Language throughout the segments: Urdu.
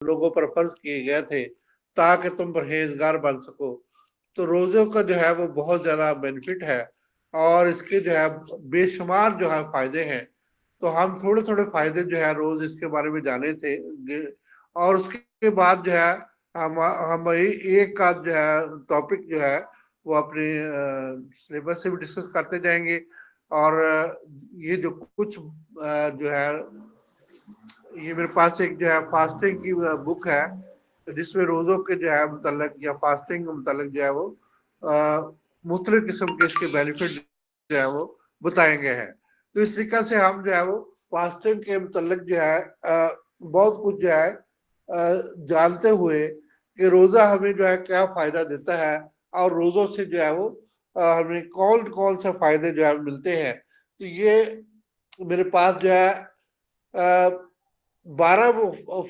لوگوں پر فرض کیے گئے تھے تاکہ تم پرہیزگار بن سکو۔ تو روزوں کا جو ہے وہ بہت زیادہ بینیفٹ ہے، اور اس کے جو ہے بے شمار جو ہے فائدے ہیں۔ تو ہم تھوڑے تھوڑے فائدے جو ہے روز اس کے بارے میں جانے تھے، اور اس کے بعد جو ہے ہم ایک کا جو ہے ٹاپک جو ہے وہ اپنے سلیبس سے بھی ڈسکس کرتے جائیں گے۔ اور یہ جو کچھ جو ہے یہ میرے پاس ایک جو ہے فاسٹنگ کی بک ہے، جس میں روزوں کے جو ہے متعلق یا فاسٹنگ کے متعلق جو ہے وہ مختلف قسم کے اس کے بینیفٹ جو ہے وہ بتائے گئے ہیں۔ تو اس طریقہ سے ہم جو ہے وہ فاسٹنگ کے متعلق جو ہے بہت کچھ جو ہے جانتے ہوئے کہ روزہ ہمیں جو ہے کیا فائدہ دیتا ہے، اور روزوں سے جو ہے وہ ہمیں کون کون سے فائدے جو ہے ملتے ہیں۔ تو یہ میرے پاس جو ہے 12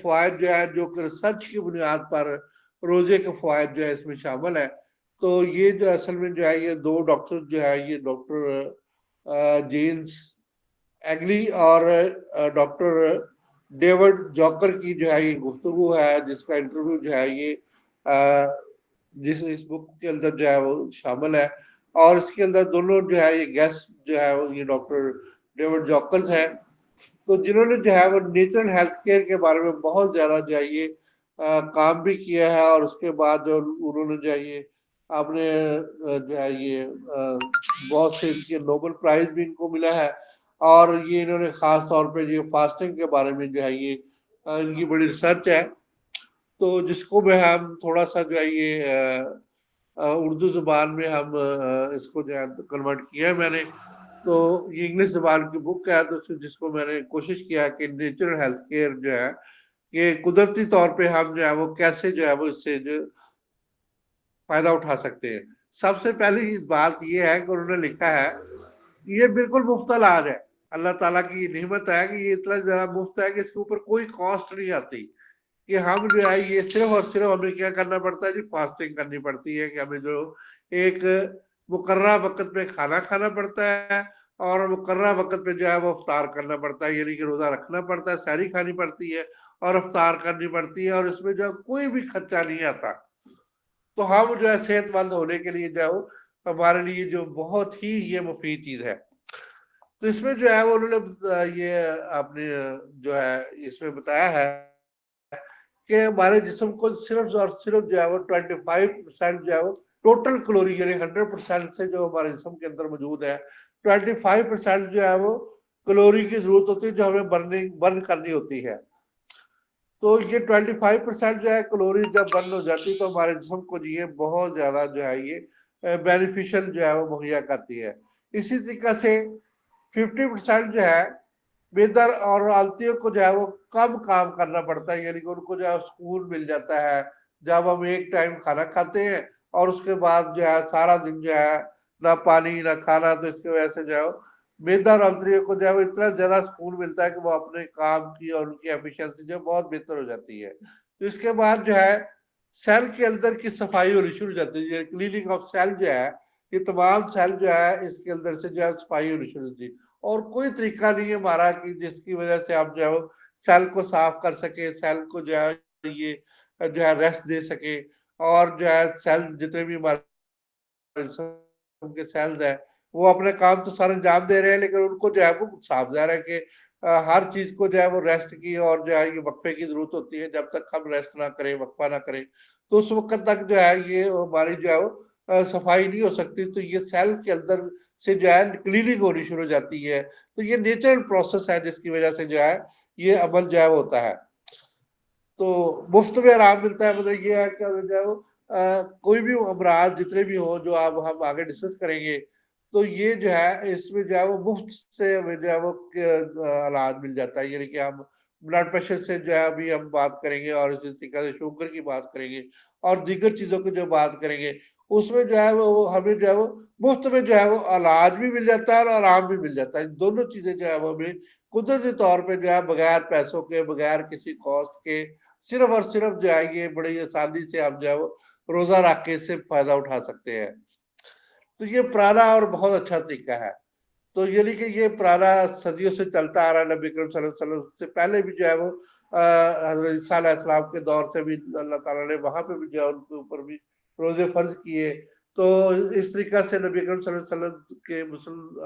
فوائد جو ہے جو کہ ریسرچ کی بنیاد پر روزے کے فوائد جو ہے اس میں شامل ہے۔ تو یہ جو اصل میں جو ہے یہ دو ڈاکٹر جو ہے، یہ ڈاکٹر جیمس ایگلی اور ڈاکٹر ڈیوڈ جاکر کی جو ہے یہ گفتگو ہے، جس کا انٹرویو جو ہے یہ جس اس بک کے اندر جو ہے وہ شامل ہے۔ اور اس کے اندر دونوں جو ہے یہ گیسٹ جو ہے یہ ڈاکٹر ڈیوڈ جاکرز ہے، تو جنہوں نے جو ہے وہ نیچرل ہیلتھ کیئر کے بارے میں بہت زیادہ جو ہے یہ کام بھی کیا ہے، اور اس کے بعد جو انہوں نے جو ہے یہ اپنے جو ہے یہ بہت سے نوبل پرائز بھی ان کو ملا ہے۔ اور یہ انہوں نے خاص طور پہ یہ فاسٹنگ کے بارے میں جو ہے یہ ان کی بڑی ریسرچ ہے، تو جس کو میں ہم تھوڑا سا جو ہے یہ اردو زبان میں ہم اس کو جو ہے کنورٹ کیا ہے میں نے۔ تو یہ انگلش زبان کی بک ہے، تو جس کو میں نے کوشش کیا کہ نیچرل ہیلتھ کیئر جو ہے کہ قدرتی طور پہ ہم جو ہے وہ کیسے جو ہے وہ اس سے جو فائدہ اٹھا سکتے ہیں۔ سب سے پہلی بات یہ ہے کہ انہوں نے لکھا ہے یہ بالکل مفت علاج ہے، اللہ تعالیٰ کی یہ نعمت ہے کہ یہ اتنا زیادہ مفت ہے کہ اس کے اوپر کوئی کاسٹ نہیں آتی، کہ ہم جو ہے یہ صرف اور صرف ہمیں کیا کرنا پڑتا ہے جی، فاسٹنگ کرنی پڑتی ہے، کہ ہمیں جو ایک مقررہ وقت پہ کھانا کھانا پڑتا ہے، اور مقررہ وقت پہ جو ہے وہ افطار کرنا پڑتا ہے، یعنی کہ روزہ رکھنا پڑتا ہے، سحری کھانی پڑتی ہے اور افطار کرنی پڑتی ہے، اور اس میں جو ہے کوئی بھی خرچہ نہیں آتا۔ تو ہم جو ہے صحت مند ہونے کے لیے جو ہے ہمارے لیے جو بہت ہی یہ مفید چیز ہے۔ تو اس میں جو ہے وہ انہوں نے یہ اپنے جو ہے اس میں بتایا ہے کہ ہمارے جسم کو صرف اور صرف جو ہے وہ 25% جو ہے وہ ٹوٹل کلوری، یعنی 100% سے جو ہمارے جسم کے اندر موجود ہے 25% جو ہے وہ کلوری کی ضرورت ہوتی ہے، جو ہمیں برن کرنی ہوتی ہے۔ تو یہ 25% جو ہے کلوری جب برن ہو جاتی ہے تو ہمارے جسم کو یہ بہت زیادہ جو ہے یہ بینیفیشل جو ہے وہ مہیا کرتی ہے۔ اسی طریقہ سے 50% جو ہے بہتر اور غلطیوں کو جو ہے وہ کم کام کرنا پڑتا ہے، یعنی کہ ان کو جو ہے سکون مل جاتا ہے جب ہم ایک ٹائم کھانا کھاتے ہیں، اور اس کے بعد جو ہے سارا دن جو ہے نہ پانی نہ کھانا، تو اس کی وجہ سے جو ہے میدا اور التریوں کو جو ہے وہ اتنا زیادہ سکون ملتا ہے کہ وہ اپنے کام کی اور ان کی ایفیشنسی جو ہے بہت بہتر ہو جاتی ہے۔ تو اس کے بعد جو ہے سیل کے اندر کی صفائی ہونی شروع ہو جاتی ہے، کلیننگ آف سیل جو ہے یہ تمام سیل جو ہے اس کے اندر سے جو ہے صفائی ہونی شروع ہوتی ہے، اور کوئی طریقہ نہیں ہے ہمارا کہ جس کی وجہ سے ہم جو ہے سیل کو صاف کر سکے، سیل کو جو ہے یہ جو ہے ریسٹ دے سکے، اور جو ہے سیل جتنے بھی ہمارے کے سیلز ہیں وہ اپنے کام تو سارے انجام دے رہے ہیں، لیکن ان کو جو ہے وہ صاف ظاہر ہے کہ ہر چیز کو جو ہے وہ ریسٹ کی اور جو ہے یہ وقفے کی ضرورت ہوتی ہے۔ جب تک ہم ریسٹ نہ کریں، وقفہ نہ کریں، تو اس وقت تک جو ہے یہ ہماری جو ہے وہ صفائی نہیں ہو سکتی۔ تو یہ سیل کے اندر سے جو ہے کلیننگ ہونی شروع ہو جاتی ہے۔ تو یہ نیچرل پروسیس ہے جس کی وجہ سے جو ہے یہ عمل جو ہے وہ ہوتا ہے۔ تو مفت میں آرام ملتا ہے، مطلب یہ ہے کہ جو ہے وہ کوئی بھی امراض جتنے بھی ہوں جو اب ہم آگے ڈسکس کریں گے، تو یہ جو ہے اس میں جو ہے وہ مفت سے ہمیں جو ہے وہ علاج مل جاتا ہے، یعنی کہ ہم بلڈ پریشر سے جو ہے ابھی ہم بات کریں گے، اور اسی طریقے سے شوگر کی بات کریں گے، اور دیگر چیزوں کی جو بات کریں گے، اس میں جو ہے وہ ہمیں جو ہے وہ مفت میں جو ہے وہ علاج بھی مل جاتا ہے اور آرام بھی مل جاتا ہے۔ دونوں چیزیں جو ہے وہ ہمیں قدرتی طور پہ جو ہے بغیر پیسوں کے، بغیر کسی کاسٹ کے، صرف اور صرف جو ہے یہ بڑی آسانی سے ہم جو ہے وہ روزہ رکھ کے اس سے فائدہ اٹھا سکتے ہیں۔ تو یہ پرانا اور بہت اچھا طریقہ ہے۔ تو یعنی کہ یہ پرانا صدیوں سے چلتا آ رہا ہے، نبی کریم صلی اللہ علیہ وسلم سے پہلے بھی جو ہے وہ حضرت عیسیٰ علیہ السلام کے دور سے بھی اللہ تعالیٰ نے وہاں پہ بھی جو ہے ان کے اوپر بھی روزے فرض کیے. تو اس طریقہ سے نبی اکرم صلی اللہ علیہ وسلم کے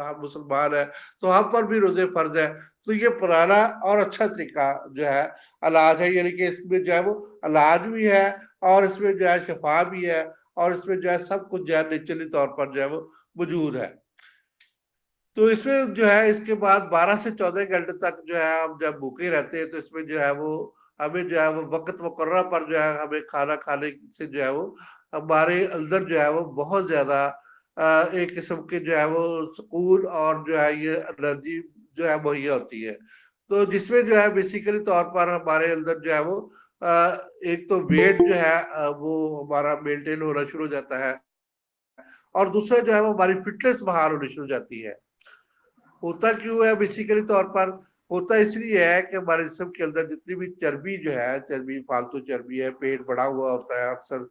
ہم مسلمان ہیں تو ہم پر بھی روزے فرض ہے. تو یہ پرانا اور اچھا طریقہ جو ہے علاج ہے, یعنی کہ اس میں جو ہے وہ علاج بھی ہے اور اس میں جو ہے شفا بھی ہے اور اس میں جو ہے سب کچھ جو ہے نیچرلی طور پر جو ہے وہ موجود ہے. تو اس میں جو ہے اس کے بعد 12 سے 14 گھنٹے تک جو ہے ہم جب بھوکے رہتے ہیں تو اس میں جو ہے وہ ہمیں جو ہے وہ وقت مقررہ پر جو ہے ہمیں کھانا کھانے سے جو ہے وہ ہمارے اندر جو ہے وہ بہت زیادہ ایک قسم کے جو ہے وہ سکون اور جو ہے یہ انرجی جو ہے مہیا ہوتی ہے. تو جس میں جو ہے بیسیکلی طور پر ہمارے اندر جو ہے وہ ایک تو ویٹ جو ہے وہ ہمارا مینٹین ہونا شروع ہو جاتا ہے اور دوسرا جو ہے وہ ہماری فٹنس بحال ہونی شروع ہو جاتی ہے. ہوتا کیوں ہے بیسیکلی طور پر؟ ہوتا اس لیے ہے کہ ہمارے جسم کے اندر جتنی بھی چربی جو ہے, چربی فالتو چربی ہے, پیٹ بڑا ہوا ہوتا ہے اکثر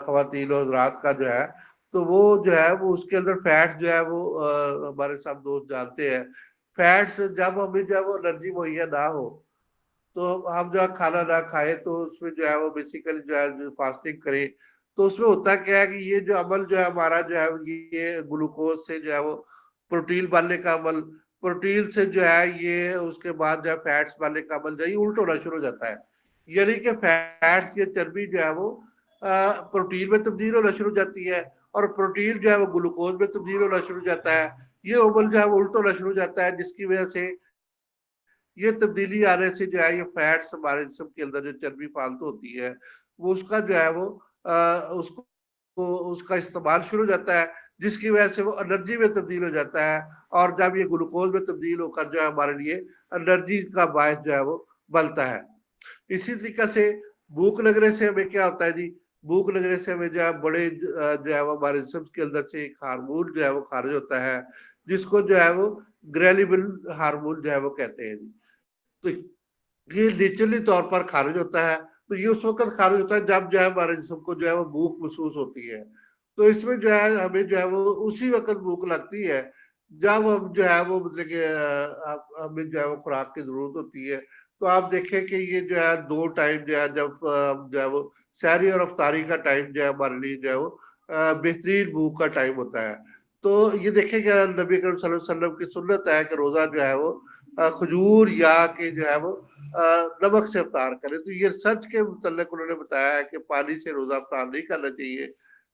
خواتین اور رات کا جو ہے, تو وہ جو ہے وہ اس کے اندر فیٹ جو ہے وہ ہمارے سب دوست جانتے ہیں فیٹس جب ہمیں جو ہے وہ انرجی مہیا نہ ہو تو ہم جو ہے کھانا نہ کھائے تو اس میں جو ہے وہ بیسیکلی جو ہے فاسٹنگ کرے تو اس میں ہوتا کیا ہے کہ یہ جو عمل جو ہے ہمارا جو ہے یہ گلوکوز سے جو ہے وہ پروٹین بننے کا عمل, پروٹین سے جو ہے یہ اس کے بعد جو ہے فیٹس بننے کا عمل جو ہے یہ الٹ ہونا شروع ہو جاتا ہے. یعنی کہ فیٹس کی چربی جو ہے وہ پروٹین میں تبدیل ہونا شروع ہو جاتی ہے اور پروٹین جو ہے وہ گلوکوز میں تبدیل ہونا شروع ہو جاتا ہے. یہ عمل جو ہے وہ الٹ ہونا شروع ہو جاتا ہے جس کی وجہ سے یہ تبدیلی آنے سے جو ہے یہ فیٹس ہمارے جسم کے اندر جو چربی فالتو ہوتی ہے وہ اس کا جو ہے وہ اس کا استعمال شروع ہو جاتا ہے جس کی وجہ سے وہ انرجی میں تبدیل ہو جاتا ہے اور جب یہ گلوکوز میں تبدیل ہو کر جو ہے ہمارے لیے انرجی کا باعث جو ہے وہ بنتا ہے. اسی طریقے سے بھوک لگنے سے ہمیں کیا ہوتا ہے جی, بھوک لگنے سے ہمیں جو ہے بڑے جو ہے وہ ہمارے جسم کے اندر سے ایک ہارمون جو ہے وہ خارج ہوتا ہے جس کو جو ہے وہ گریلیبل ہارمون جو ہے وہ کہتے ہیں جی. تو یہ نیچرلی طور پر خارج ہوتا ہے. تو یہ اس وقت خارج ہوتا ہے جب جو ہے ہمارے جسم کو جو ہے وہ بھوک محسوس ہوتی ہے. تو اس میں جو ہے ہمیں جو ہے وہ اسی وقت بھوک لگتی ہے جب ہم جو ہے وہ مطلب کہ ہمیں جو ہے وہ خوراک کی ضرورت ہوتی ہے. تو آپ دیکھیں کہ یہ جو ہے دو ٹائم جو ہے جب جو ہے وہ سحری اور افطاری کا ٹائم جو ہے ہمارے لیے جو ہے وہ بہترین بھوک کا ٹائم ہوتا ہے. تو یہ دیکھیں کہ نبی کریم صلی اللہ علیہ وسلم کی سنت ہے کہ روزہ جو ہے وہ کھجور یا کہ جو ہے وہ نمک سے افطار کرے. تو یہ ریسرچ کے متعلق انہوں نے بتایا ہے کہ پانی سے روزہ افطار نہیں کرنا چاہیے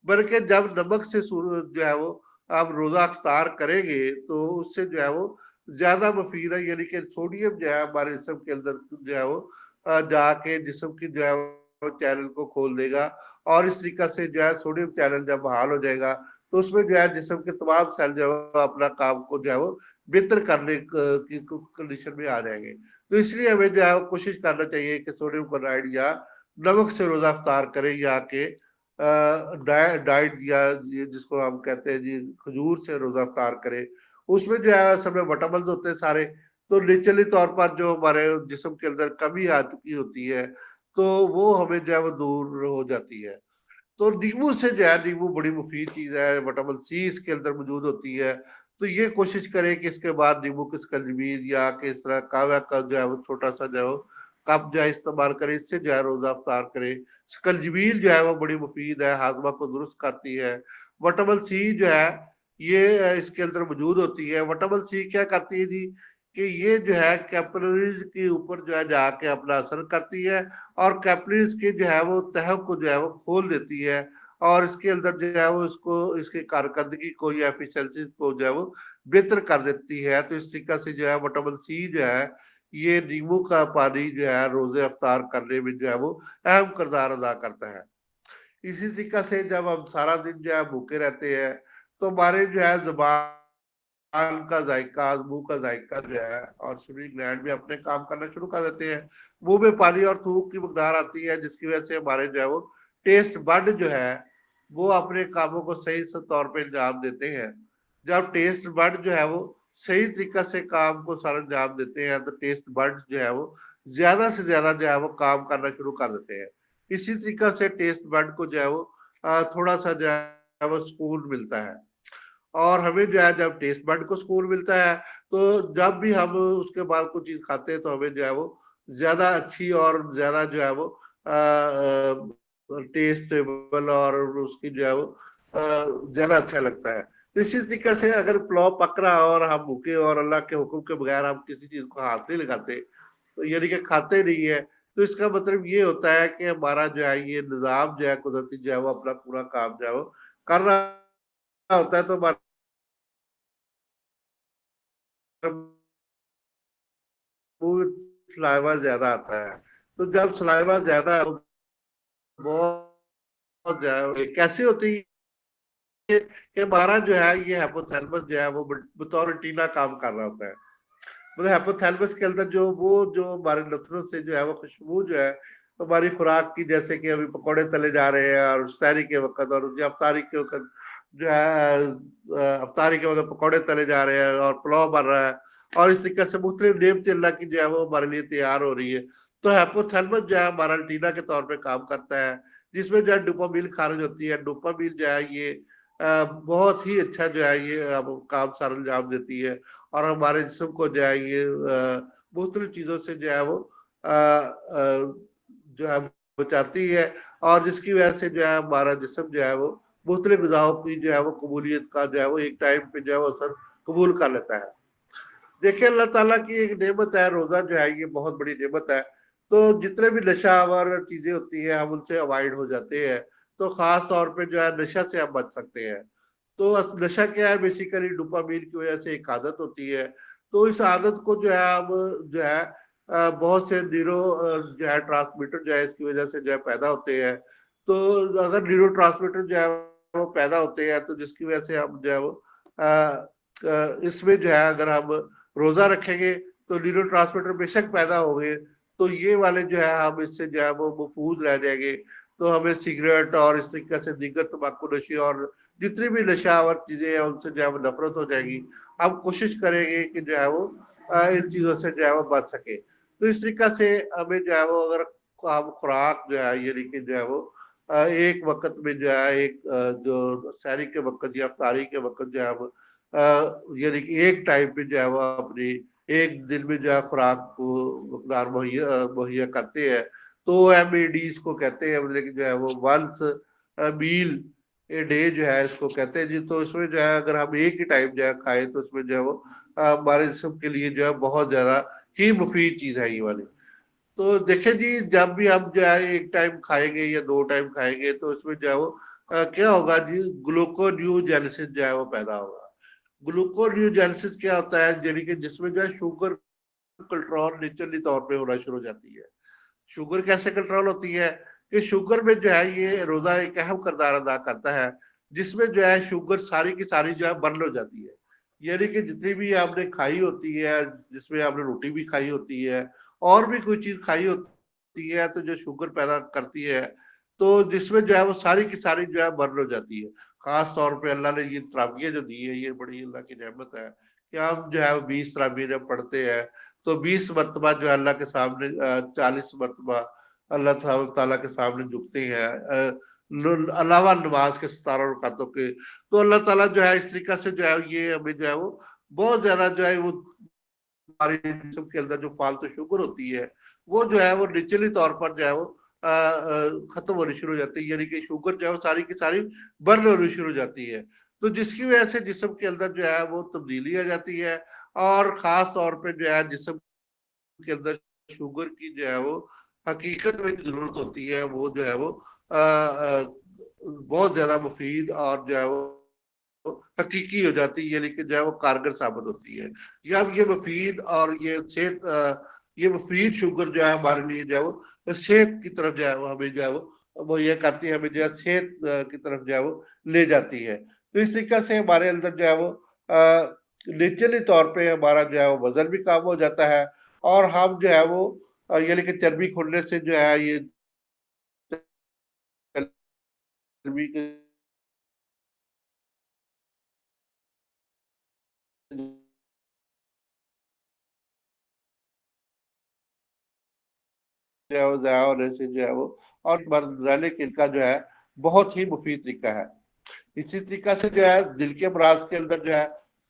بلکہ جب نمک سے جو ہے وہ آپ روزہ افطار کریں گے تو اس سے جو ہے وہ زیادہ مفید ہے, یعنی کہ سوڈیم جو ہے ہمارے جسم کے اندر جو ہے وہ جا کے جسم کی جو ہے وہ چینل کو کھول دے گا اور اس طریقے سے جو ہے سوڈیم چینل جب بحال ہو جائے گا تو اس میں جو ہے جسم کے تمام سیل جو ہے اپنا کام کو جو ہے وہ بہتر کرنے کی کنڈیشن میں آ جائیں گے. تو اس لیے ہمیں جو ہے کوشش کرنا چاہیے کہ سوڈیم کلورائڈ یا نمک سے روزہ افطار کریں یا کہ ڈائٹ یا جس کو ہم کہتے ہیں جی کھجور سے روزہ افطار کریں. اس میں جو ہے سب میں وٹامنز ہوتے ہیں سارے, تو نیچرلی طور پر جو ہمارے جسم کے اندر کمی آ چکی ہوتی ہے تو وہ ہمیں جو ہے وہ دور ہو جاتی ہے. تو نیمبو سے جو ہے نیمبو بڑی مفید چیز ہے, وٹامن سی اس کے اندر موجود ہوتی ہے. تو یہ کوشش کریں کہ اس کے بعد نیمبو کی سکنجبی یا کہ اس طرح کاوا کا جو ہے وہ چھوٹا سا جو ہے کپ جو ہے استعمال کرے, اس سے جو ہے روزہ افطار کرے. سکنجبیل جو ہے وہ بڑی مفید ہے, ہاضمہ کو درست کرتی ہے. وٹامن سی جو ہے یہ اس کے اندر موجود ہوتی ہے. وٹامن سی کیا کرتی ہے جی کہ یہ جو ہے کیپلریز کے اوپر جو ہے جا کے اپنا اثر کرتی ہے اور کیپلریز کے جو ہے وہ تہہ کو جو ہے وہ کھول دیتی ہے اور اس کے اندر جو ہے وہ اس کو اس کی کارکردگی کو یا ایفیشنسی کو جو ہے وہ بہتر کر دیتی ہے. تو اس طریقے سے جو ہے وٹامن سی جو ہے یہ نیمبو کا پانی جو ہے روزے افطار کرنے میں جو ہے وہ اہم کردار ادا کرتا ہے. اسی طریقے سے جب ہم سارا دن جو ہے بھوکے رہتے ہیں تو ہمارے جو ہے زبان کا ذائقہ, منہ کا ذائقہ جو ہے اور سویٹ گلینڈ بھی اپنے کام کرنا شروع کر دیتے ہیں. منہ میں پانی اور تھوک کی مقدار آتی ہے جس کی وجہ سے ہمارے جو ہے وہ ٹیسٹ بڈ جو ہے وہ اپنے کاموں کو صحیح طور پہ انجام دیتے ہیں. جب ٹیسٹ بڈ جو ہے وہ صحیح طریقے سے کام کو سر انجام دیتے ہیں تو ٹیسٹ بڈ جو ہے وہ زیادہ سے زیادہ جو ہے وہ کام کرنا شروع کر دیتے ہیں. اسی طریقے سے ٹیسٹ بڈ کو جو ہے وہ تھوڑا سا جو ہے وہ سکون ملتا ہے اور ہمیں جو ہے جب ٹیسٹ بڈ کو سکون ملتا ہے تو جب بھی ہم اس کے بعد کوئی چیز کھاتے ہیں تو ہمیں جو ہے وہ زیادہ اچھی اور زیادہ جو ہے وہ ٹیسٹیبل اور اس کی جو ہے وہ زیادہ اچھا لگتا ہے. تو اسی طریقے سے اگر پلاؤ پک رہا اور ہم بھوکے اور اللہ کے حکم کے بغیر ہم کسی چیز کو ہاتھ نہیں لگاتے تو یعنی کہ کھاتے نہیں ہے تو اس کا مطلب یہ ہوتا ہے کہ ہمارا جو ہے یہ نظام جو ہے قدرتی جو ہے وہ اپنا پورا کام جو ہے وہ کر رہا ہوتا ہے. تو ہمارا سلائیوا زیادہ آتا ہے. تو جب سلائیوا زیادہ بہت جو ہے کیسی ہوتی ہے کہ ہمارا جو ہے یہ ہیپوتھیلمس جو ہے وہ بطور ٹینا کام کر رہا ہوتا ہے. مطلب ہیپوتھیلمس کے اندر جو ہمارے نسلوں سے جو ہے وہ خوشبو جو ہے ہماری خوراک کی جیسے کہ ابھی پکوڑے تلے جا رہے ہیں اور سحری کے وقت اور افطاری کے وقت جو ہے افطاری کے وقت پکوڑے تلے جا رہے ہیں اور پلاؤ بن رہا ہے اور اس طریقے سے مختلف نعمتیں اللہ کی جو ہے وہ ہمارے لیے تیار ہو رہی ہے. تو ہیپوتھیلمس جو ہے ہمارا ٹینا کے طور پہ کام کرتا ہے جس میں جو ہے ڈوپامین خارج ہوتی ہے. ڈوپامین جو ہے یہ بہت ہی اچھا جو ہے یہ کام سر انجام دیتی ہے اور ہمارے جسم کو جو ہے یہ مختلف چیزوں سے جو ہے وہ جو ہے بچاتی ہے اور جس کی وجہ سے جو ہے ہمارا جسم جو ہے وہ مختلف غذاؤں کی جو ہے وہ قبولیت کا جو ہے وہ ایک ٹائم پہ جو ہے وہ اثر قبول کر لیتا ہے. دیکھیں اللہ تعالیٰ کی ایک نعمت ہے روزہ جو ہے یہ بہت بڑی نعمت ہے. تو جتنے بھی نشہ آور چیزیں ہوتی ہیں ہم ان سے اوائڈ ہو جاتے ہیں. تو خاص طور پہ جو ہے نشہ سے ہم بچ سکتے ہیں. تو نشہ کیا ہے بیسیکلی ڈوپامین کی وجہ سے ایک عادت ہوتی ہے. تو اس عادت کو جو ہے اب جو ہے بہت سے نیورو جو ہے ٹرانسمیٹر جو ہے اس کی وجہ سے جو ہے پیدا ہوتے ہیں. تو اگر نیورو ٹرانسمیٹر جو ہے وہ پیدا ہوتے ہیں تو جس کی وجہ سے ہم جو ہے وہ اس میں جو ہے اگر ہم روزہ رکھیں گے تو نیورو ٹرانسمیٹر بے شک پیدا ہو گئے تو یہ والے جو ہے ہم اس سے جو ہے وہ محفوظ رہ جائیں گے. تو ہمیں سگریٹ اور اس طریقے سے دیگر تمباکو نوشی اور جتنی بھی نشہ آور چیزیں ہیں ان سے جو ہے وہ نفرت ہو جائے گی. ہم کوشش کریں گے کہ جو ہے وہ ان چیزوں سے جو ہے وہ بچ سکے. تو اس طریقے سے ہمیں جو ہے وہ اگر ہم خوراک جو ہے یعنی کہ جو ہے وہ ایک وقت میں جو ہے ایک جو سحری کے وقت یا افطاری کے وقت جو ہے یعنی کہ ایک ٹائم پہ جو ہے وہ اپنی ایک دن میں جو ہے خوراک کو مقدار مہیا کرتے ہیں تو ایم اے ڈی اس کو کہتے ہیں مطلب کہ جو ہے وہ ونس میل اے ڈے جو ہے اس کو کہتے ہیں جی. تو اس میں جو ہے اگر ہم ایک ہی ٹائم جو ہے کھائیں تو اس میں جو ہے وہ ہمارے جسم کے لیے جو ہے بہت زیادہ ہی مفید چیز ہے یہ والی. تو دیکھیں جی جب بھی ہم جو ہے ایک ٹائم کھائیں گے یا دو ٹائم کھائیں گے تو اس میں جو ہے وہ کیا ہوگا جی گلوکونیوجینسس جو ہے وہ پیدا ہوگا. گلوکونیوجینسس کیا ہوتا ہے یعنی کہ جس میں جو ہے شوگر کنٹرول نیچرلی طور پہ ہونا شروع ہو جاتی ہے. شوگر کیسے کنٹرول ہوتی ہے کہ شوگر میں جو ہے یہ روزہ ایک اہم کردار ادا کرتا ہے جس میں جو ہے شوگر ساری کی ساری جو ہے برن ہو جاتی ہے. یعنی کہ جتنی بھی آپ نے کھائی ہوتی ہے جس میں آپ نے روٹی بھی کھائی ہوتی ہے اور بھی کوئی چیز کھائی ہوتی ہے تو جو شوگر پیدا کرتی ہے تو جس میں جو ہے وہ ساری کی ساری جو ہے برن ہو جاتی ہے. خاص طور پہ اللہ نے یہ تراویح جو دی ہے یہ بڑی اللہ کی نعمت ہے کہ ہم جو ہے 20 تراویح جب پڑھتے ہیں تو 20 مرتبہ جو ہے اللہ کے سامنے 40 مرتبہ اللہ تعالیٰ کے سامنے جھکتے ہیں علاوہ نماز کے 17 رکعتوں کے. تو اللہ تعالیٰ جو ہے اس طریقے سے جو ہے یہ ہمیں جو ہے وہ بہت زیادہ جو ہے وہ ہمارے جسم کے اندر جو فالتو شوگر ہوتی ہے وہ جو ہے وہ نیچرلی طور پر جو ہے وہ ختم ہونی شروع ہو جاتی ہے. یعنی کہ شوگر جو ہے وہ ساری کی ساری برن ہونی شروع ہو جاتی ہے. تو جس کی وجہ سے جسم کے اندر جو ہے وہ تبدیلی آ جاتی ہے اور خاص طور پہ جو ہے جسم کے اندر شوگر کی جو ہے وہ حقیقت میں ضرورت ہوتی ہے وہ جو ہے وہ بہت زیادہ مفید اور جو ہے وہ حقیقی ہو جاتی ہے یعنی کہ جو ہے وہ کارگر ثابت ہوتی ہے. یہ مفید اور یہ صحت یہ مفید شوگر جو ہے ہمارے لیے جو ہے وہ صحت کی طرف جو ہے وہ ہمیں جو ہے وہ یہ کرتی ہے ہمیں جو ہے صحت کی طرف جو ہے وہ لے جاتی ہے. تو اس طریقے سے ہمارے اندر جو ہے وہ نیچرلی طور پہ ہمارا جو ہے وہ وزن بھی کم ہو جاتا ہے اور ہم جو ہے وہ یعنی کہ چربی کھلنے سے جو ہے یہ چربی کے جو ہے وہ ضائع ہونے سے جو ہے وہ اور رہنے کا جو ہے بہت ہی مفید طریقہ ہے. اسی طریقہ سے جو ہے دل کے امراض کے اندر جو ہے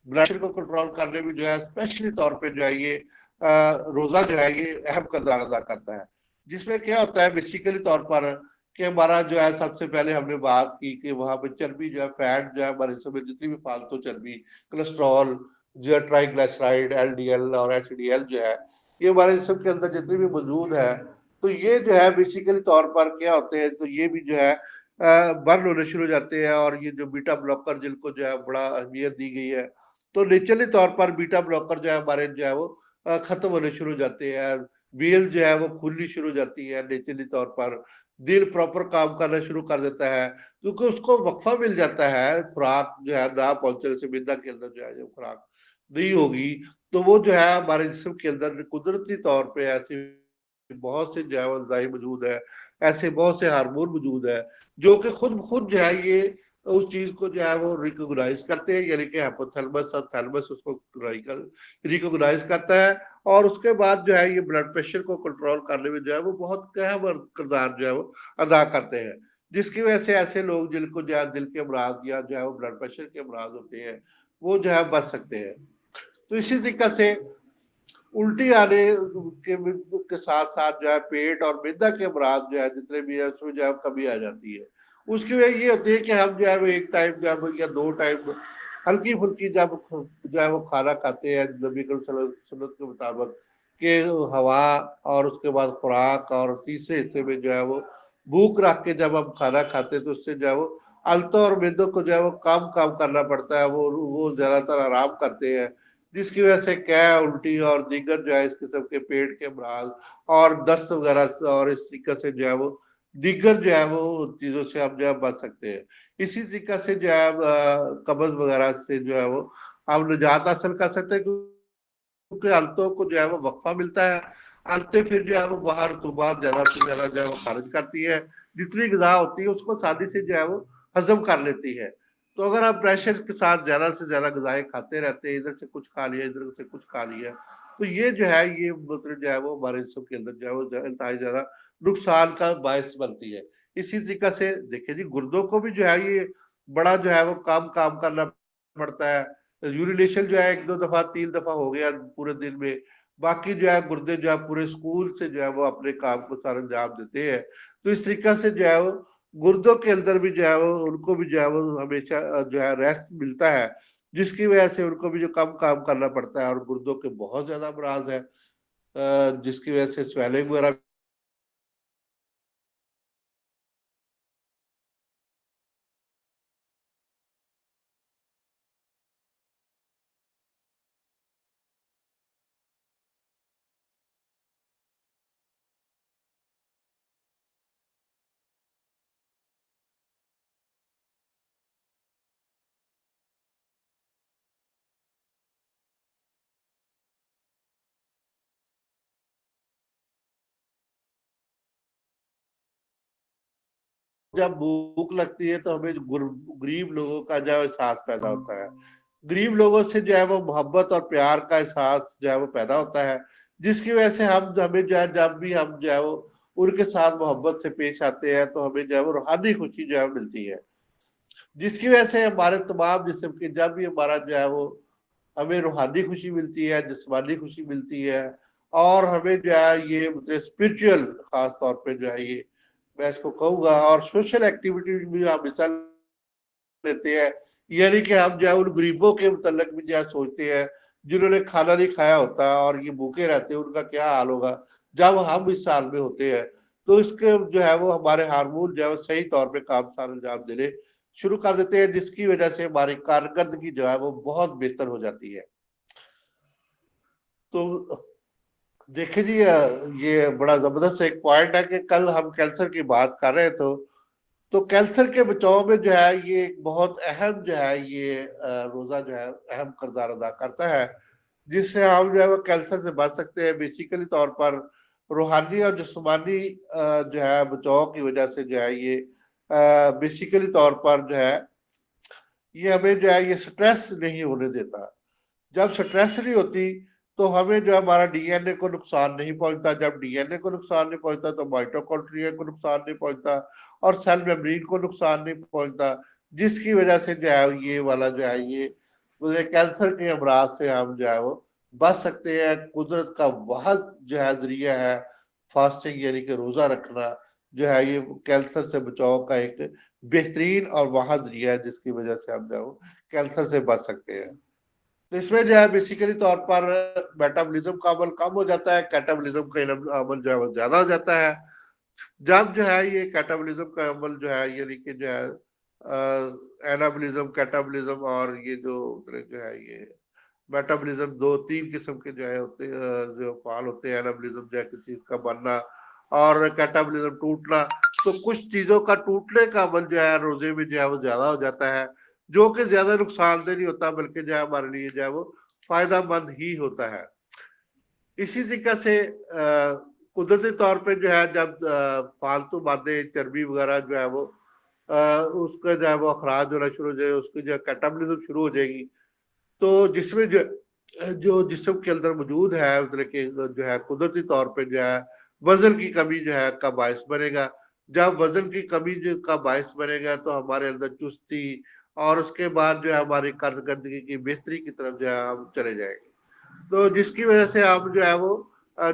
بلڈ پریشر کو کنٹرول کرنے میں جو ہے اسپیشلی طور پہ جو ہے یہ روزہ جو ہے یہ اہم کردار ادا کرتا ہے، جس میں کیا ہوتا ہے بیسیکلی طور پر کہ ہمارا جو ہے سب سے پہلے ہم نے بات کی کہ وہاں پہ چربی جو ہے فیٹ جو ہے ہمارے جسم میں جتنی بھی فالتو چربی، کولیسٹرول جو ہے، ٹرائی گلائسرائڈ، ایل ڈی ایل اور ایچ ڈی ایل جو ہے، یہ ہمارے جسم کے اندر جتنی بھی موجود ہے، تو یہ جو ہے بیسیکلی طور پر کیا ہوتے ہیں، تو یہ بھی جو ہے برن ہونے شروع ہو جاتے ہیں، اور یہ جو بیٹا بلاکر جن کو جو ہے بڑا اہمیت دی گئی ہے، تو نیچرلی طور پر بیٹا بلاکر جو ہے ہمارے جو ہے وہ ختم ہونے شروع ہو جاتے ہیں، ویل جو ہے وہ کھلنی شروع ہو جاتی ہے نیچرلی طور پر، دل پراپر کام کرنا شروع کر دیتا ہے، کیونکہ اس کو وقفہ مل جاتا ہے، خوراک جو ہے نہ پہنچنے سے، معدہ کے اندر جو ہے جو خوراک نہیں ہوگی، تو وہ جو ہے ہمارے جسم کے اندر قدرتی طور پہ ایسی بہت سے جو ہے غذائی موجود ہے، ایسے بہت سے ہارمون موجود ہے جو کہ خود بخود جو ہے یہ اس چیز کو جو ہے وہ ریکوگنائز کرتے ہیں، یعنی کہ ہیپوتھیلمس اور تھیلمس اس کو ریکوگنائز کرتا ہے، اور اس کے بعد جو ہے یہ بلڈ پریشر کو کنٹرول کرنے میں جو ہے وہ بہت اہم کردار جو ہے وہ ادا کرتے ہیں، جس کی وجہ سے ایسے لوگ جن کو جو ہے دل کے امراض یا جو ہے وہ بلڈ پریشر کے امراض ہوتے ہیں وہ جو ہے بچ سکتے ہیں۔ تو اسی طریقے سے الٹی آنے کے ساتھ ساتھ جو ہے پیٹ اور معدہ کے امراض جو ہے جتنے بھی ہے اس میں جو ہے کمی آ جاتی ہے۔ اس کی وجہ یہ ہوتی ہے کہ ہم جو ہے وہ ایک ٹائم جو ہے یا دو ٹائم ہلکی پھلکی جب جو ہے وہ کھانا کھاتے ہیں نبی کریم صلی اللہ علیہ وسلم سنت کے مطابق، کہ ہوا اور اس کے بعد خوراک اور تیسرے حصے میں جو ہے وہ بھوک رکھ کے جب ہم کھانا کھاتے ہیں تو اس سے جو ہے وہ التوں اور میدوں کو جو ہے وہ کام کرنا پڑتا ہے، وہ زیادہ تر آرام کرتے ہیں، جس کی وجہ سے کیا الٹی اور دیگر جو ہے اس قسم کے پیٹ کے امراض اور دست وغیرہ اور اس طریقے سے جو ہے وہ دیگر جو ہے وہ چیزوں سے ہم جو ہے بچ سکتے ہیں۔ اسی طریقے سے جو ہے قبض وغیرہ سے جو ہے وہ ہم نجات حاصل کر سکتے ہیں، کیونکہ التوں کو جو ہے وہ وقفہ ملتا ہے، التیں پھر جو ہے وہ باہر تو بعد زیادہ سے زیادہ جو ہے وہ خارج کرتی ہے، جتنی غذا ہوتی ہے اس کو سادی سے جو ہے وہ ہضم کر لیتی ہے۔ تو اگر آپ پریشر کے ساتھ زیادہ سے زیادہ غذائیں کھاتے رہتے ہیں، ادھر سے کچھ کھا لیا ادھر سے کچھ کھا لیا، تو یہ جو ہے یہ مطلب جو ہے وہ ہمارے جسم کے اندر جو ہے وہ انتہائی زیادہ نقصان کا باعث بنتی ہے۔ اسی طریقے سے دیکھیں جی گردوں کو بھی جو ہے یہ بڑا جو ہے وہ کام کرنا پڑتا ہے، یورینیشن جو ہے ایک دو دفعہ تین دفعہ ہو گیا پورے دن میں، باقی جو ہے گردے جو ہے پورے اسکول سے جو ہے وہ اپنے کام کو سر انجام دیتے ہیں۔ تو اس طریقے سے جو ہے وہ گردوں کے اندر بھی جو ہے وہ ان کو بھی جو ہے وہ ہمیشہ جو ہے ریسٹ ملتا ہے، جس کی وجہ سے ان کو بھی جو کم کام کرنا پڑتا ہے، اور گردوں کے بہت زیادہ امراض ہے جس کی وجہ سے سویلنگ وغیرہ جب بھوک لگتی ہے تو ہمیں غریب لوگوں کا جو ہے احساس پیدا ہوتا ہے، غریب لوگوں سے جو ہے وہ محبت اور پیار کا احساس جو ہے وہ پیدا ہوتا ہے، جس کی وجہ سے ہمیں جو ہے جب بھی ہم جو ہے وہ ان کے ساتھ محبت سے پیش آتے ہیں تو ہمیں جو ہے وہ روحانی خوشی جو ہے ملتی ہے، جس کی وجہ سے ہمارے تمام جسم کے جب بھی ہمارا جو ہے وہ ہمیں روحانی خوشی ملتی ہے، جسمانی خوشی ملتی ہے، اور ہمیں جو ہے یہ اسپرچل خاص طور پہ جو ہے یہ میں اس کو کہوں گا، اور سوشل ایکٹیویٹی بھی ہم حصہ لیتے ہیں، یعنی کہ ہم جو ہے ان غریبوں کے متعلق بھی جو ہے سوچتے ہیں جنہوں نے کھانا نہیں کھایا ہوتا اور یہ بھوکے رہتے ہیں، ان کا کیا حال ہوگا جب ہم اس حال میں ہوتے ہیں، تو اس کے جو ہے وہ ہمارے ہارمون جو ہے وہ صحیح طور پہ کام سار انجام دینے شروع کر دیتے ہیں، جس کی وجہ سے ہماری کارکردگی جو ہے وہ بہت بہتر ہو جاتی ہے۔ تو دیکھیں جی یہ بڑا زبردست ایک پوائنٹ ہے کہ کل ہم کینسر کی بات کر رہے تو کینسر کے بچاؤ میں جو ہے یہ ایک بہت اہم جو ہے یہ روزہ جو ہے اہم کردار ادا کرتا ہے، جس سے ہم جو ہے وہ کینسر سے بچ سکتے ہیں، بیسیکلی طور پر روحانی اور جسمانی جو ہے بچاؤ کی وجہ سے جو ہے یہ بیسیکلی طور پر جو ہے یہ ہمیں جو ہے یہ سٹریس نہیں ہونے دیتا، جب سٹریس نہیں ہوتی تو ہمیں جو ہمارا ڈی این اے کو نقصان نہیں پہنچتا، جب ڈی این اے کو نقصان نہیں پہنچتا تو مائٹوکونڈریا کو نقصان نہیں پہنچتا اور سیل میمبرین کو نقصان نہیں پہنچتا، جس کی وجہ سے جو ہے یہ والا جو ہے یہ کینسر کے امراض سے ہم جو ہے وہ بچ سکتے ہیں۔ قدرت کا واحد جو ہے ذریعہ ہے فاسٹنگ، یعنی کہ روزہ رکھنا جو ہے یہ کینسر سے بچاؤ کا ایک بہترین اور واحد ذریعہ ہے، جس کی وجہ سے ہم جو کینسر سے بچ سکتے ہیں۔ تو اس میں جو ہے بیسیکلی طور پر میٹابولزم کا عمل کم ہو جاتا ہے، کیٹابولزم کا عمل جو ہے وہ زیادہ ہو جاتا ہے۔ جب جو ہے یہ کیٹابولزم کا عمل جو ہے یعنی کہ جو ہے اینابولزم، کیٹابولزم اور یہ جو ہے یہ میٹابولزم، دو تین قسم کے جو ہے ہوتے جو فعال ہوتے ہیں۔ اینابولزم جو ہے کسی چیز کا بننا اور کیٹابولزم ٹوٹنا، تو کچھ چیزوں کا ٹوٹنے کا عمل جو ہے روزے میں جو ہے وہ زیادہ ہو جاتا ہے، جو کہ زیادہ نقصان دہ نہیں ہوتا بلکہ جو ہے ہمارے لیے جو ہے وہ فائدہ مند ہی ہوتا ہے۔ اسی طریقے سے قدرتی طور پہ جو ہے جب فالتو مادے چربی وغیرہ جو ہے وہ اس کا جو ہے وہ اخراج ہونا شروع ہو جائے، اس کی جو ہے کیٹابولزم شروع ہو جائے گی، تو جس میں جو جسم کے اندر موجود ہے مطلب کہ جو ہے قدرتی طور پہ جو ہے وزن کی کمی جو ہے کا باعث بنے گا۔ جب وزن کی کمی جو کا باعث بنے گا تو ہمارے اندر چستی اور اس کے بعد جو ہے ہماری کارکردگی کی بہتری کی طرف جو ہے ہم چلے جائیں گے، تو جس کی وجہ سے ہم جو ہے وہ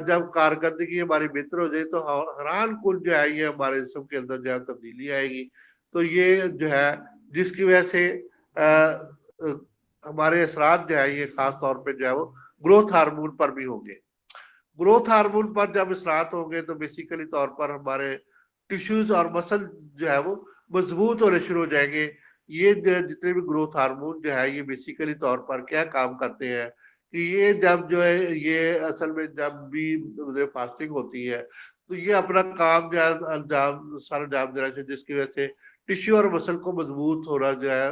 جب کارکردگی ہماری بہتر ہو جائے تو حیران کن جو ہے یہ ہمارے جسم کے اندر جو ہے تبدیلی آئے گی۔ تو یہ جو ہے جس کی وجہ سے ہمارے اثرات جو ہے یہ خاص طور پہ جو ہے وہ گروتھ ہارمون پر بھی ہوں گے۔ گروتھ ہارمون پر جب اثرات ہوں گے تو بیسیکلی طور پر ہمارے ٹیشوز اور مسل جو ہے وہ مضبوط ہونے شروع ہو جائیں گے۔ یہ جتنے بھی گروتھ ہارمون جو ہے یہ بیسیکلی طور پر کیا کام کرتے ہیں کہ یہ جب جو ہے یہ اصل میں جب بھی فاسٹنگ ہوتی ہے تو یہ اپنا کام جو ہے سر انجام دینا چاہیے، جس کی وجہ سے ٹیشو اور مسل کو مضبوط ہونا جو ہے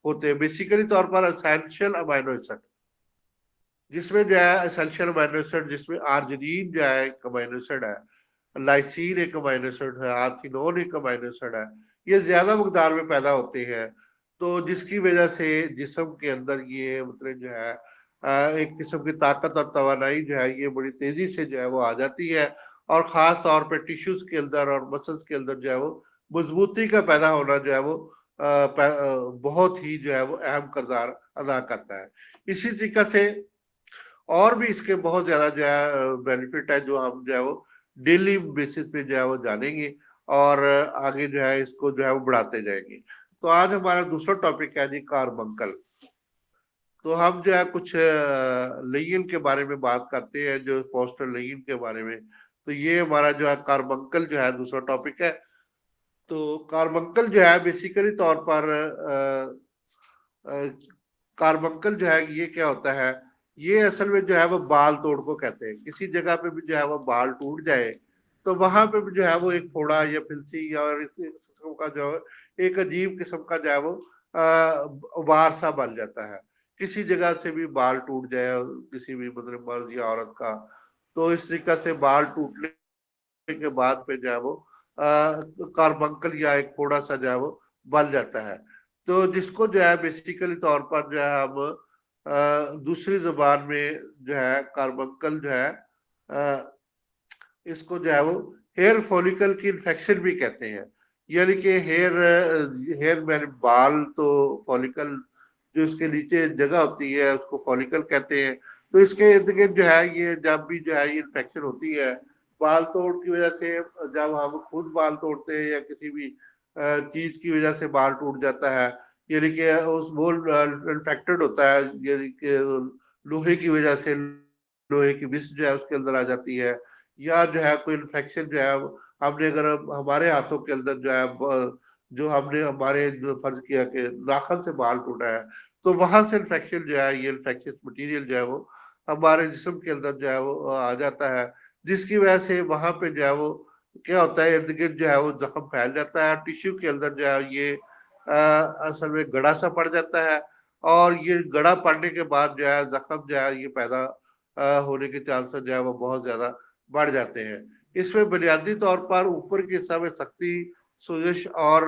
ہوتے ہیں۔ بیسیکلی طور پر اسینشل امائنو ایسڈ، جس میں جو ہے اسینشل امائنو ایسڈ جس میں آرجنین جو ہے ایک امائنو ایسڈ ہے، لائسین ایک امائنو ایسڈ ہے، آرتھینون ایک امائنو ایسڈ ہے، یہ زیادہ مقدار میں پیدا ہوتے ہیں، تو جس کی وجہ سے جسم کے اندر یہ مطلب جو ہے ایک قسم کی طاقت اور توانائی جو ہے یہ بڑی تیزی سے جو ہے وہ آ جاتی ہے، اور خاص طور پہ ٹیشوز کے اندر اور مسلس کے اندر جو ہے وہ مضبوطی کا پیدا ہونا جو ہے وہ بہت ہی جو ہے وہ اہم کردار ادا کرتا ہے۔ اسی طریقے سے اور بھی اس کے بہت زیادہ جو ہے بینیفٹ ہے جو ہم جو ہے وہ ڈیلی بیسس پہ جو ہے وہ جانیں گے اور آگے جو ہے اس کو جو ہے وہ بڑھاتے جائیں گے۔ تو آج ہمارا دوسرا ٹاپک ہے جی کاربنکل۔ تو ہم جو ہے کچھ لین کے بارے میں بات کرتے ہیں، جو پوسٹر لین کے بارے میں، تو یہ ہمارا جو ہے کاربنکل جو ہے دوسرا ٹاپک ہے۔ تو کاربنکل جو ہے بیسیکلی طور پر کاربنکل جو ہے یہ کیا ہوتا ہے، یہ اصل میں جو ہے وہ بال توڑ کو کہتے ہیں۔ کسی جگہ پہ بھی جو ہے وہ بال ٹوٹ جائے تو وہاں پہ بھی جو ہے وہ ایک پھوڑا یا پھلسی یا اس قسم کا جو ہے ایک عجیب قسم کا جو ہے وہ ابار سا بن جاتا ہے۔ کسی جگہ سے بھی بال ٹوٹ جائے کسی بھی مطلب مرد یا عورت کا، تو اس طریقے سے بال ٹوٹنے کے بعد پہ جو ہے وہ کاربنکل یا ایک پھوڑا سا جو ہے وہ بن جاتا ہے۔ تو جس کو جو ہے بیسیکلی طور پر جو ہے ہم دوسری زبان میں جو ہے کاربنکل جو ہے اس کو جو ہے وہ ہیئر فولیکل کی انفیکشن بھی کہتے ہیں، یعنی کہ ہیئر میں بال تو فولیکل جو اس کے نیچے جگہ ہوتی ہے اس کو فولیکل کہتے ہیں، تو اس کے ارد گرد جو ہے یہ جب بھی جو ہے یہ انفیکشن ہوتی ہے بال توڑ کی وجہ سے، جب ہم خود بال توڑتے ہیں یا کسی بھی چیز کی وجہ سے بال ٹوٹ جاتا ہے، یعنی کہ وہ انفیکٹڈ ہوتا ہے، یعنی کہ لوہے کی وجہ سے لوہے کی وس جو ہے اس کے اندر آ جاتی ہے، یا جو ہے کوئی انفیکشن جو ہے ہم نے اگر ہمارے ہاتھوں کے اندر جو ہے جو ہم نے ہمارے فرض کیا کہ ناخن سے بال ٹوٹا ہے تو وہاں سے انفیکشن جو ہے یہ انفیکشن مٹیریل جو ہے وہ ہمارے جسم کے اندر جو ہے وہ آ جاتا ہے، جس کی وجہ سے وہاں پہ جو ہے وہ کیا ہوتا ہے ارد گرد جو ہے وہ زخم پھیل جاتا ہے، ٹیشو کے اندر جو ہے یہ اصل میں گڑا سا پڑ جاتا ہے، اور یہ گڑا پڑنے کے بعد جو ہے زخم جو ہے یہ پیدا ہونے کے چانسز جو ہے وہ بہت زیادہ بڑھ جاتے ہیں۔ اس میں بنیادی طور پر اوپر کے حصہ میں سختی، سوزش اور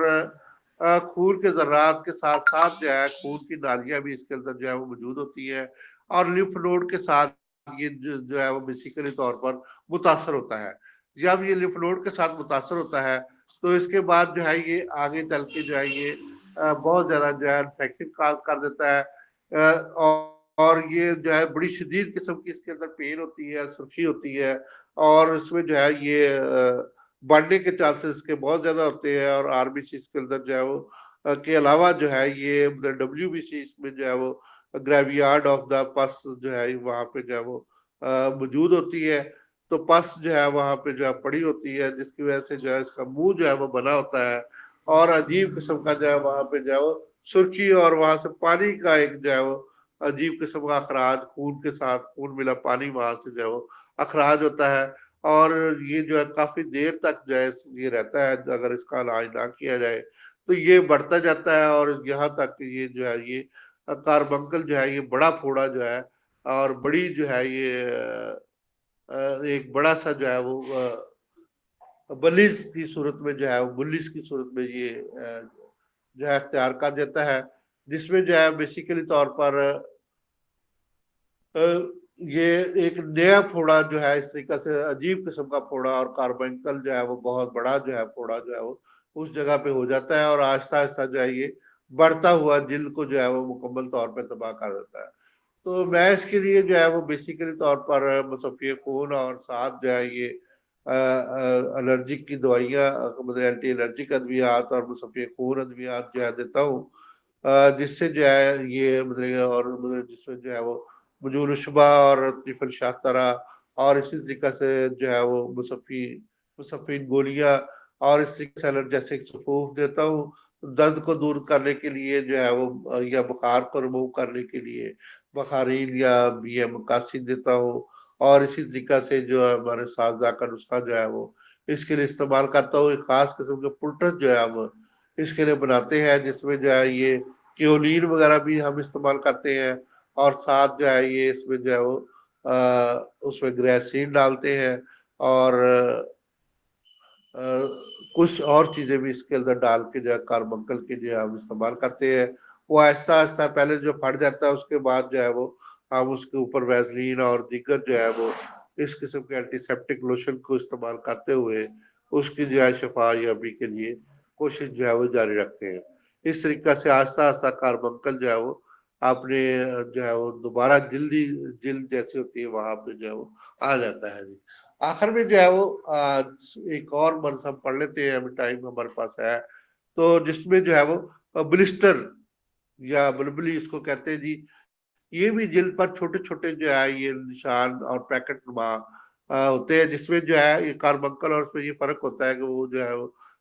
خون کے ذرات کے ساتھ ساتھ جو ہے خون کی نالیاں بھی اس کے اندر جو ہے وہ موجود ہوتی ہے، اور لمف نوڈ کے ساتھ یہ جو ہے وہ بیسیکلی طور پر متاثر ہوتا ہے۔ جب یہ لمف نوڈ کے ساتھ متاثر ہوتا ہے تو اس کے بعد جو ہے یہ آگے چل کے جو ہے یہ بہت زیادہ جو ہے انفیکشن کاز کر دیتا ہے، اور یہ جو ہے بڑی شدید قسم کی اس کے اندر پین ہوتی ہے، سرخی ہوتی ہے، اور اس میں جو ہے یہ بڑھنے کے چانسز کے بہت زیادہ ہوتے ہیں، اور آر بی سی اس کے اندر جو ہے وہ کے علاوہ جو ہے یہ ڈبلیو بی سی اس میں جو ہے وہ گریوی یارڈ آف دا پس جو ہے وہاں پہ جو ہے وہ موجود ہوتی ہے. تو پس جو ہے وہاں پہ جو ہے پڑی ہوتی ہے، جس کی وجہ سے جو ہے اس کا منہ جو ہے وہ بنا ہوتا ہے، اور عجیب قسم کا جو ہے وہاں پہ جو ہے وہ سرخی، اور وہاں سے پانی کا ایک جو ہے وہ عجیب قسم کا اخراج، خون کے ساتھ خون ملا پانی وہاں سے جو ہے وہ اخراج ہوتا ہے. اور یہ جو ہے کافی دیر تک جو ہے یہ رہتا ہے، اگر اس کا علاج نہ کیا جائے تو یہ بڑھتا جاتا ہے، اور یہاں تک کہ یہ جو ہے یہ کاربنکل جو ہے یہ بڑا پھوڑا جو ہے، اور بڑی جو ہے یہ ایک بڑا سا جو ہے وہ بلیز کی صورت میں جو ہے بلیز کی صورت میں یہ جو ہے اختیار کر دیتا ہے، جس میں جو ہے بیسیکلی طور پر یہ ایک نیا پھوڑا جو ہے اس طریقے سے عجیب قسم کا پھوڑا، اور کاربنکل جو ہے وہ بہت بڑا جو ہے پھوڑا جو ہے وہ اس جگہ پہ ہو جاتا ہے، اور آہستہ آہستہ جو ہے یہ بڑھتا ہوا جلد کو جو ہے وہ مکمل طور پہ تباہ کر دیتا ہے. تو میں اس کے لیے جو ہے وہ بیسیکلی طور پر مصفی خون اور ساتھ جو ہے یہ الرجک کی دوائیاں، مطلب اینٹی الرجک ادویات اور مصفی خون ادویات جو ہے دیتا ہوں، جس سے جو ہے یہ مطلب اور جس میں جو ہے وہ مجول الشبہ اور طریف الشاطرہ، اور اسی طریقے سے جو ہے وہ مصفین گولیاں، اور اس طریقے سے الرجیسک سفوف دیتا ہوں درد کو دور کرنے کے لیے جو ہے وہ، یا بخار کو ریموو کرنے کے لیے بخارین یا مکاسی دیتا ہوں. اور اسی طریقہ سے جو ہے ہمارے سازہ کا نسخہ جو ہے وہ اس کے لیے استعمال کرتا ہوں. ایک خاص قسم کے پلٹر جو ہے ہم اس کے لیے بناتے ہیں، جس میں جو ہے یہ کیولین وغیرہ بھی ہم استعمال کرتے ہیں، اور ساتھ جو ہے یہ اس میں جو ہے وہ اس میں گریسین ڈالتے ہیں، اور کچھ اور چیزیں بھی اس کے اندر ڈال کے جو ہے کاربنکل کے جو ہے ہم استعمال کرتے ہیں. وہ آہستہ آہستہ پہلے جو پھٹ جاتا ہے اس کے بعد جو ہے وہ ہم اس کے اوپر ویزلین اور دیگر جو ہے وہ اس قسم کے اینٹی سیپٹک لوشن کو استعمال کرتے ہوئے اس کی جو ہے شفا یابی کے لیے کوشش جو ہے وہ جاری رکھتے ہیں. اس طریقہ سے آہستہ آہستہ کاربنکل جو ہے وہ اپنے جو ہے وہ دوبارہ جلد جیسی ہوتی ہے وہاں پہ جو ہے وہ آ جاتا ہے. جی آخر میں جو ہے وہ ایک اور مرض ہم پڑھ لیتے ہیں، ابھی ٹائم ہمارے پاس ہے تو، جس میں جو ہے وہ بلسٹر یا بلبلی اس کو کہتے ہیں. جی یہ بھی جلد پر چھوٹے چھوٹے جو ہے یہ نشان اور پیکٹ نما ہوتے ہیں، جس میں جو ہے یہ کاربنکل اور اس میں یہ فرق ہوتا ہے کہ وہ جو ہے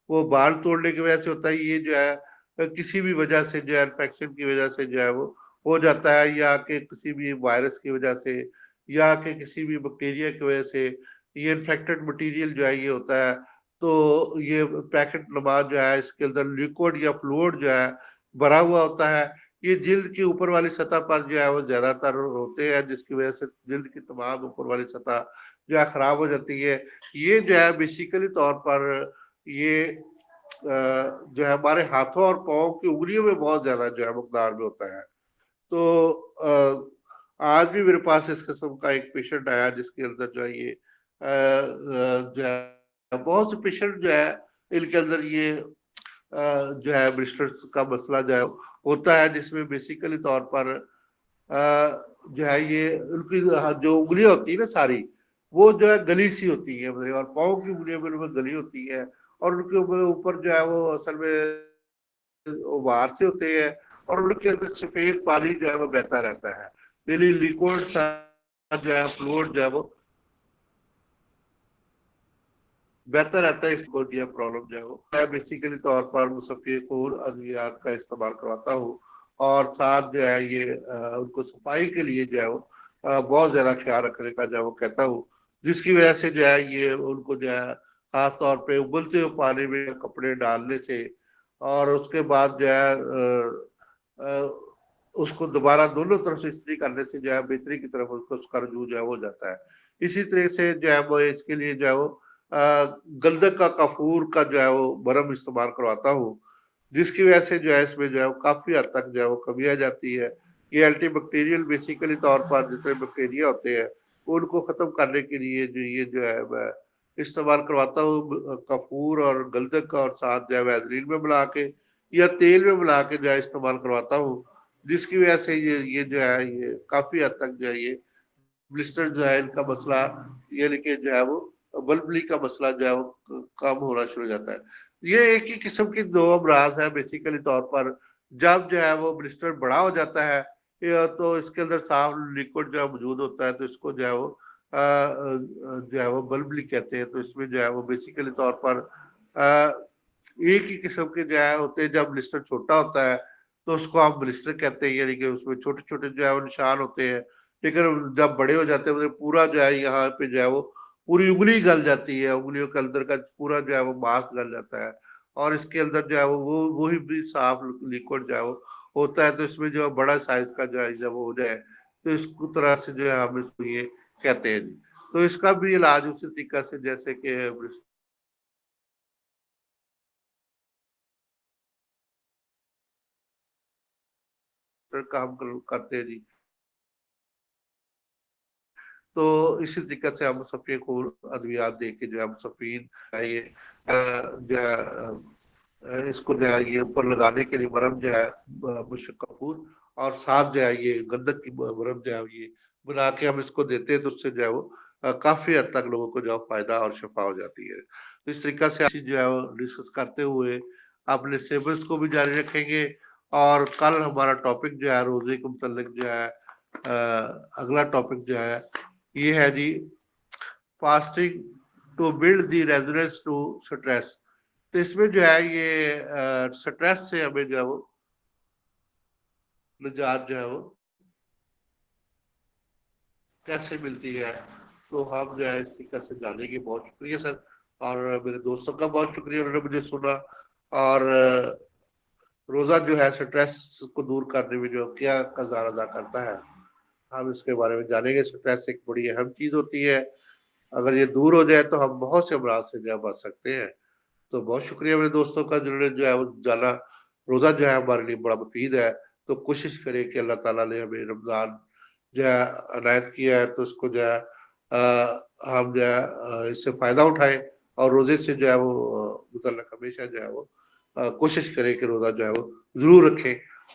وہ بال توڑنے کی وجہ سے ہوتا ہے، یہ جو ہے کسی بھی وجہ سے جو ہے انفیکشن کی وجہ سے جو ہے وہ ہو جاتا ہے، یا کہ کسی بھی وائرس کی وجہ سے، یا کہ کسی بھی بیکٹیریا کی وجہ سے یہ انفیکٹڈ مٹیریل جو ہے یہ ہوتا ہے. تو یہ پیکٹ نما جو ہے اس کے اندر لیکوڈ یا فلوئڈ جو ہے بھرا ہوا ہوتا ہے. یہ جلد کی اوپر والی سطح پر جو ہے وہ زیادہ تر ہوتے ہیں، جس کی وجہ سے جلد کی تمام اوپر والی سطح جو ہے خراب ہو جاتی ہے. یہ جو ہے بیسیکلی طور پر یہ جو ہے ہمارے ہاتھوں اور پاؤں کی انگلیوں میں بہت زیادہ جو ہے مقدار میں ہوتا ہے. تو آج بھی میرے پاس اس قسم کا ایک پیشنٹ آیا جس کے اندر جو ہے یہ جو ہے بہت سے پیشنٹ جو ہے ان کے اندر یہ جو ہے برسٹرز کا مسئلہ جو ہے ہوتا ہے، جس میں بیسیکلی طور پر جو ہے یہ ان کی جو انگلیاں ہوتی ہیں نا ساری، وہ جو ہے گلی سی ہوتی ہے، اور پاؤں کی انگلیاں میں گلی ہوتی ہے، اور ان کے اوپر جو ہے وہ اصل میں باہر سے ہوتے ہیں، اور ان کے اندر سفید پانی جو ہے وہ بہتا رہتا ہے. ڈیلی لیکوڈ جو ہے فلوئڈ جو ہے وہ بہتر رہتا ہے. اس کو دیا پرابلم جو ہے وہ میں بیسیکلی طور پر مصفی خون ادویات کا استعمال کرواتا ہوں، اور ساتھ جو ہے یہ ان کو صفائی کے لیے جو ہے وہ بہت زیادہ خیال رکھنے کا جو ہے وہ کہتا ہوں، جس کی وجہ سے جو ہے یہ ان کو جو ہے خاص طور پہ ابلتے ہوئے پانی میں کپڑے ڈالنے سے، اور اس کے بعد جو ہے اس کو دوبارہ دونوں طرف سے استری کرنے سے جو ہے بہتری کی طرف اس کا رجوع جو ہے ہو جاتا ہے. اسی طرح سے جو ہے وہ اس کے لیے جو ہے وہ گلدک کا کافور کا جو ہے وہ برم استعمال کرواتا ہوں، جس کی وجہ سے جو ہے اس میں جو ہے کافی حد تک جو ہے وہ کمی آ جاتی ہے. یہ اینٹی بیکٹیریل بیسیکلی طور پر جتنے بیکٹیریا ہوتے ہیں ان کو ختم کرنے کے لیے جو یہ جو ہے میں استعمال کرواتا ہوں کافور اور گلدک کا، اور ساتھ جو ہے ویزلین میں ملا کے یا تیل میں ملا کے جو ہے استعمال کرواتا ہوں. جس کی وجہ سے یہ جو ہے یہ کافی حد تک جو ہے یہ بلسٹر جو ہے ان کا مسئلہ یعنی کہ جو ہے وہ بلبلی کا مسئلہ جو ہے وہ کم ہونا شروع ہو جاتا ہے۔ یہ ایک ہی قسم کی دو امراض ہے بیسیکلی طور پر۔ جب جو ہے وہ بلسٹر بڑا ہو جاتا ہے تو اس کے اندر صاف لیکوڈ جو ہے موجود ہوتا ہے، تو اس کو جو ہے وہ جو ہے وہ بلبلی کہتے ہیں۔ تو اس میں جو ہے وہ بیسیکلی طور پر ایک ہی قسم کے جو ہے ہوتے ہیں۔ جب بلسٹر چھوٹا ہوتا ہے تو اس کو ہم بلسٹر کہتے ہیں، یعنی کہ اس میں چھوٹے چھوٹے جو ہے وہ نشان ہوتے ہیں، لیکن جب بڑے ہو جاتے ہیں پورا جو ہے یہاں پہ جو ہے وہ پوری انگلی گل جاتی ہے، انگلیوں کے اندر کا پورا جو ہے وہ ماس گل جاتا ہے، اور اس کے اندر جو ہے وہ وہی بھی صاف لیکوڈ جو ہے وہ ہوتا ہے۔ تو اس میں جو بڑا سائز کا جو ہے جب وہ ہو جائے تو اس کو طرح سے جو ہے ہم اس کو یہ کہتے ہیں جی۔ تو اس کا بھی علاج اسی طریقہ سے جیسے کہ کام کرتے ہیں جی، تو اسی طریقے سے ہم سفید خون ادویات دے کے جو ہے ہم سفید یہ جو ہے اس کو جو ہے یہ اوپر لگانے کے لیے مرہم جو ہے مشک کپور اور ساتھ جو ہے یہ گندک کی مرہم جو ہے یہ بنا کے ہم اس کو دیتے ہیں، تو اس سے جو ہے وہ کافی حد تک لوگوں کو جو ہے فائدہ اور شفا ہو جاتی ہے۔ تو اس طریقہ سے جو ہے ڈسکس کرتے ہوئے اپنے سیبلس کو بھی جاری رکھیں گے، اور کل ہمارا ٹاپک جو ہے روزے کے متعلق جو ہے اگلا ٹاپک جو ہے یہ ہے جی fasting to blood the resilience to stress. تو اس میں جو ہے یہ سٹریس سے ہمیں جو ہے وہ نجات جو ہے وہ کیسے ملتی ہے، تو ہم جو ہے اس طریقے سے جانیں گے۔ بہت شکریہ سر، اور میرے دوستوں کا بہت شکریہ، انہوں نے مجھے سنا، اور روزہ جو ہے سٹریس کو دور کرنے میں جو کیا کردار ادا کرتا ہے ہم اس کے بارے میں جانیں گے۔ سٹریس ایک بڑی اہم چیز ہوتی ہے، اگر یہ دور ہو جائے تو ہم بہت سے امراض سے جو بچ سکتے ہیں۔ تو بہت شکریہ میرے دوستوں کا جنہوں نے جو ہے وہ جانا روزہ جو ہے ہمارے لیے بڑا مفید ہے۔ تو کوشش کریں کہ اللہ تعالیٰ نے ہمیں رمضان جو ہے عنایت کیا ہے، تو اس کو جو ہے ہم جو ہے اس سے فائدہ اٹھائیں، اور روزے سے جو ہے وہ متعلق ہمیشہ جو ہے وہ کوشش کریں کہ روزہ جو ہے وہ ضرور رکھیں،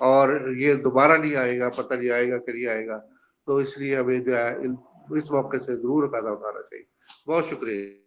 اور یہ دوبارہ نہیں آئے گا، پتہ نہیں آئے گا کہ نہیں آئے گا، تو اس لیے ہمیں جو ہے اس موقع سے ضرور فائدہ اٹھانا چاہیے۔ بہت شکریہ۔